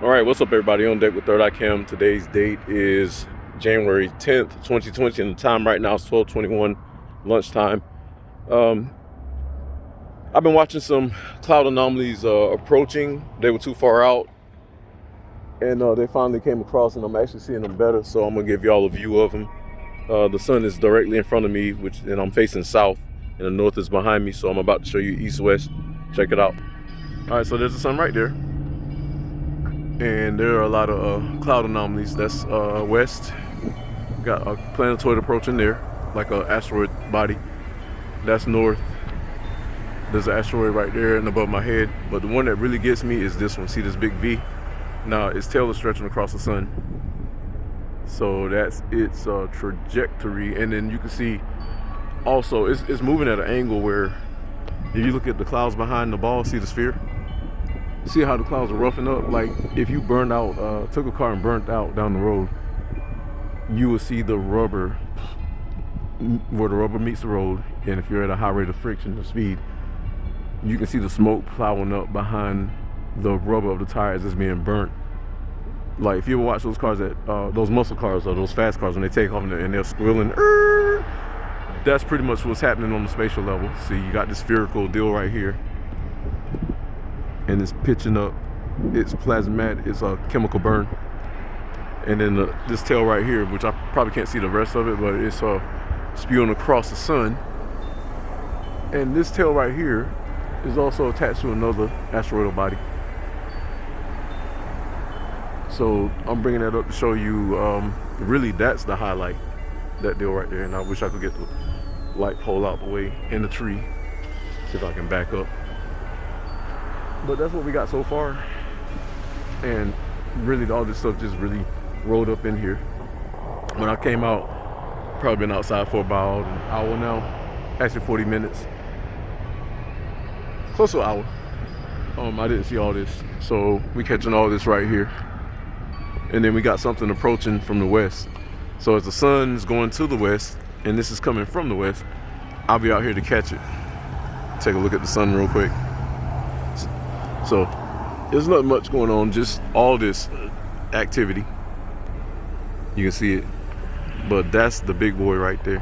All right, what's up, everybody? On deck with Third Eye Cam. Today's date is January 10th, 2020, and the time right now is 12:21 lunchtime. I've been watching some cloud anomalies approaching. They were too far out, and they finally came across, and I'm actually seeing them better. So I'm gonna give y'all a view of them. The sun is directly in front of me, and I'm facing south, and the north is behind me. So I'm about to show you east-west. Check it out. All right, so there's the sun right there. And there are a lot of cloud anomalies. That's west. Got a planetoid approaching there, like an asteroid body. That's north. There's an asteroid right there and above my head. But the one that really gets me is this one. See this big V? Now its tail is stretching across the sun. So that's its trajectory. And then you can see also it's moving at an angle where if you look at the clouds behind the ball, see the sphere? See how the clouds are roughing up? Like if you burned out, took a car and burnt out down the road, you will see the rubber, where the rubber meets the road. And if you're at a high rate of friction or speed, you can see the smoke plowing up behind the rubber of the tires that's being burnt. Like if you ever watch those cars those muscle cars or those fast cars when they take off and they're squealing, that's pretty much what's happening on the spatial level. See, you got this spherical deal right here. And it's pitching up, it's plasmatic, it's a chemical burn. And then this tail right here, which I probably can't see the rest of it, but it's spewing across the sun. And this tail right here is also attached to another asteroidal body. So I'm bringing that up to show you, really that's the highlight, that deal right there. And I wish I could get the light pole out the way in the tree. See if I can back up. But that's what we got so far. And really all this stuff just really rolled up in here. When I came out, probably been outside for about an hour now. Actually 40 minutes. Close to an hour. I didn't see all this. So we catching all this right here. And then we got something approaching from the west. So as the sun is going to the west, and this is coming from the west, I'll be out here to catch it. Take a look at the sun real quick. So there's not much going on, just all this activity. You can see it, but that's the big boy right there.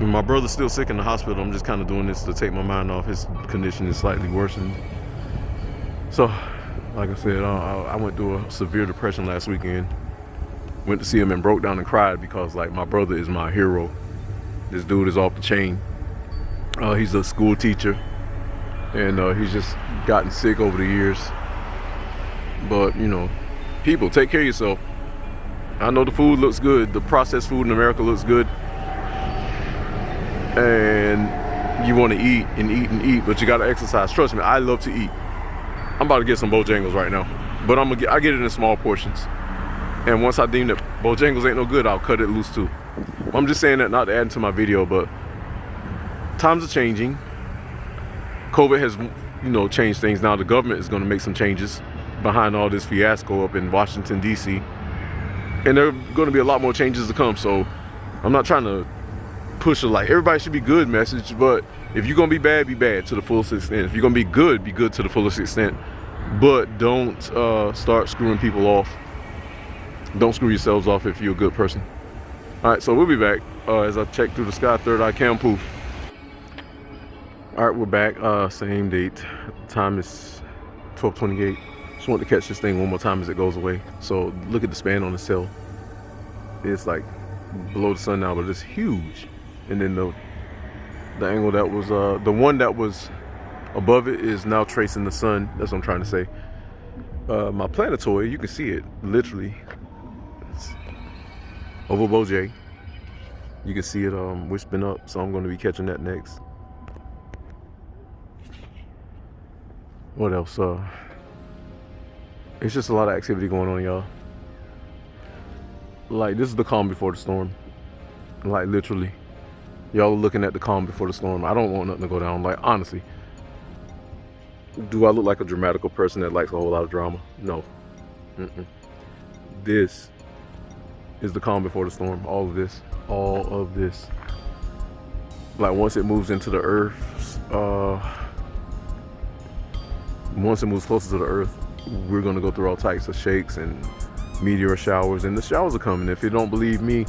And my brother's still sick in the hospital. I'm just kind of doing this to take my mind off. His condition is slightly worsened. So, like I said, I went through a severe depression last weekend. Went to see him and broke down and cried because, like, my brother is my hero. This dude is off the chain. He's a school teacher. And he's just gotten sick over the years. But, you know, people, take care of yourself. I know the food looks good. The processed food in America looks good. And you want to eat and eat and eat, but you got to exercise. Trust me, I love to eat. I'm about to get some Bojangles right now. But I get it in small portions. And once I deem that Bojangles ain't no good, I'll cut it loose too. I'm just saying that not to add into my video, but times are changing. COVID has, changed things. Now the government is going to make some changes behind all this fiasco up in Washington, D.C. And there are going to be a lot more changes to come. So I'm not trying to push everybody should be good message. But if you're going to be bad to the fullest extent. If you're going to be good to the fullest extent. But don't start screwing people off. Don't screw yourselves off if you're a good person. All right, so we'll be back as I check through the sky. Third Eye Cam poof. All right, we're back, same date. Time is 12:28. Just want to catch this thing one more time as it goes away. So look at the span on the tail. It's like below the sun now, but it's huge. And then the angle that was, the one that was above it is now tracing the sun. That's what I'm trying to say. My planetoid, you can see it, literally. It's over Boj. You can see it wisping up, so I'm going to be catching that next. What else? It's just a lot of activity going on, y'all. Like, this is the calm before the storm. Like, literally. Y'all are looking at the calm before the storm. I don't want nothing to go down. Like, honestly. Do I look like a dramatical person that likes a whole lot of drama? No. This is the calm before the storm. All of this. All of this. Like, once it moves into the earth, once it moves closer to the Earth, we're going to go through all types of shakes and meteor showers, and the showers are coming. If you don't believe me,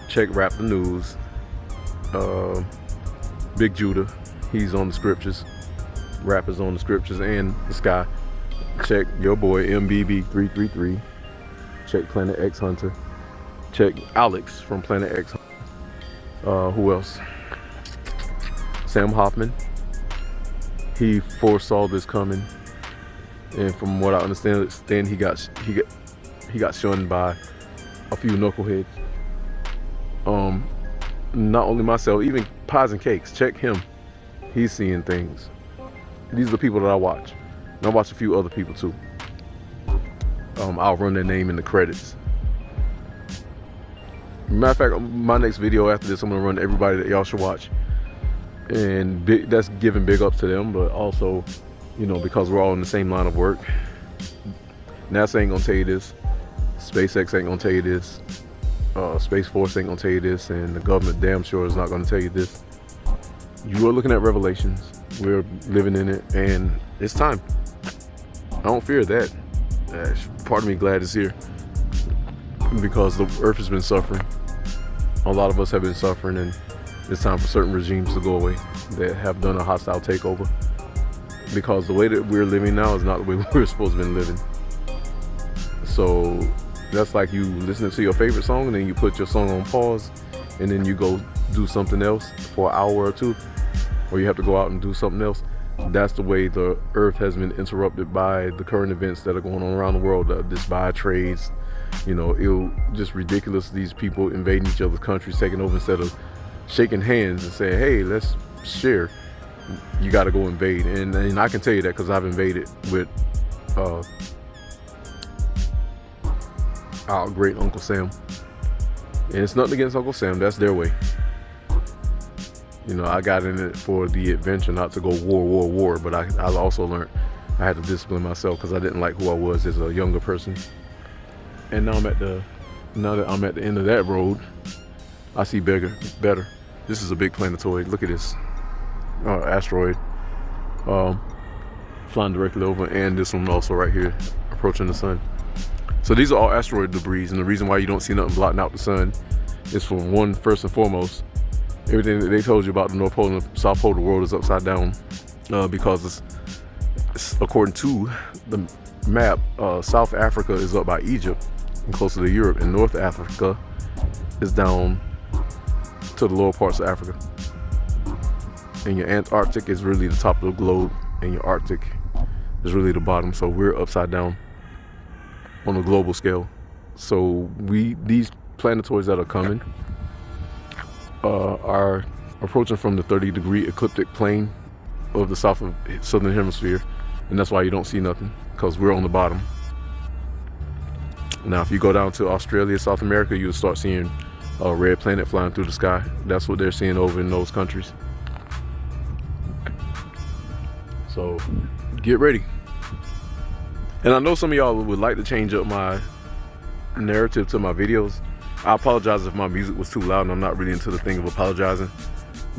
check Rap the News. Big Judah, he's on the scriptures. Rap is on the scriptures and the sky. Check your boy MBB333. Check Planet X Hunter. Check Alex from Planet X. Who else? Sam Hoffman. He foresaw this coming, and from what I understand, he got shunned by a few knuckleheads. Not only myself, even Pies and Cakes. Check him. He's seeing things. These are the people that I watch. And I watch a few other people too. I'll run their name in the credits. Matter of fact, my next video after this, I'm gonna run everybody that y'all should watch, and that's giving big ups to them, but also, you know, because we're all in the same line of work. NASA ain't gonna tell you this. SpaceX ain't gonna tell you this. Space Force ain't gonna tell you this, and the government damn sure is not gonna tell you this. You are looking at revelations. We're living in it, and it's time. I don't fear that. Part of me glad it's here, because the Earth has been suffering. A lot of us have been suffering, and it's time for certain regimes to go away that have done a hostile takeover, because the way that we're living now is not the way we're supposed to be living. So that's like you listening to your favorite song, and then you put your song on pause, and then you go do something else for an hour or two, or you have to go out and do something else. That's the way the Earth has been interrupted by the current events that are going on around the world. This buy trades, you know, just ridiculous. These people invading each other's countries, taking over instead of shaking hands and saying, hey, let's share. You got to go invade. And I can tell you that because I've invaded with our great Uncle Sam. And it's nothing against Uncle Sam. That's their way. You know, I got in it for the adventure, not to go war, but I also learned I had to discipline myself because I didn't like who I was as a younger person. And now that I'm at the end of that road, I see better. This is a big planetoid. Look at this asteroid flying directly over, and this one also right here approaching the sun. So these are all asteroid debris, and the reason why you don't see nothing blotting out the sun is, for one, first and foremost, everything that they told you about the North Pole and the South Pole of the world is upside down, because it's according to the map, South Africa is up by Egypt and closer to Europe, and North Africa is down to the lower parts of Africa. And your Antarctic is really the top of the globe, and your Arctic is really the bottom. So we're upside down on a global scale. So these planetoids that are coming are approaching from the 30-degree ecliptic plane of the southern hemisphere, and that's why you don't see nothing, because we're on the bottom. Now if you go down to Australia, South America, you'll start seeing a red planet flying through the sky. That's what they're seeing over in those countries. So get ready. And I know some of y'all would like to change up my narrative to my videos. I apologize if my music was too loud, and I'm not really into the thing of apologizing,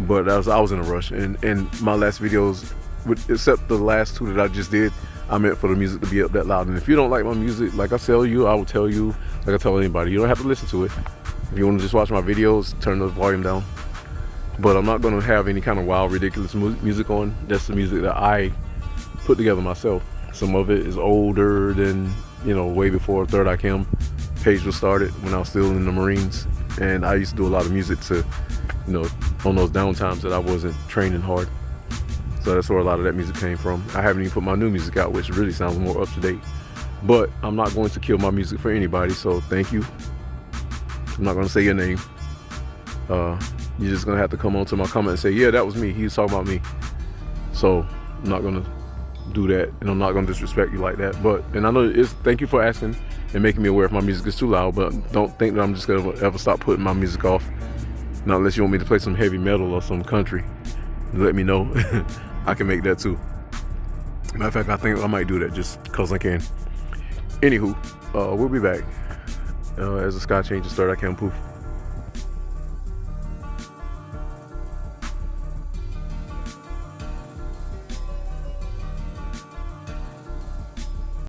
but I was in a rush, and my last videos, except the last two that I just did, I meant for the music to be up that loud. And if you don't like my music, like I tell you, I will tell you, like I tell anybody, you don't have to listen to it. If you want to just watch my videos, turn the volume down. But I'm not going to have any kind of wild, ridiculous music on. That's the music that I put together myself. Some of it is older than, you know, way before Third Eye Cam page was started, when I was still in the Marines, and I used to do a lot of music to, you know, on those downtimes that I wasn't training hard. So that's where a lot of that music came from. I haven't even put my new music out, which really sounds more up to date. But I'm not going to kill my music for anybody, so thank you. I'm not going to say your name. You're just going to have to come onto my comment and say, yeah, that was me. He was talking about me. So I'm not going to do that, and I'm not going to disrespect you like that. And I know thank you for asking and making me aware if my music is too loud, but don't think that I'm just going to ever stop putting my music off. Not unless you want me to play some heavy metal or some country. Let me know. I can make that too. Matter of fact, I think I might do that just because I can. Anywho, we'll be back as the sky changes. Third Eye Cam poof.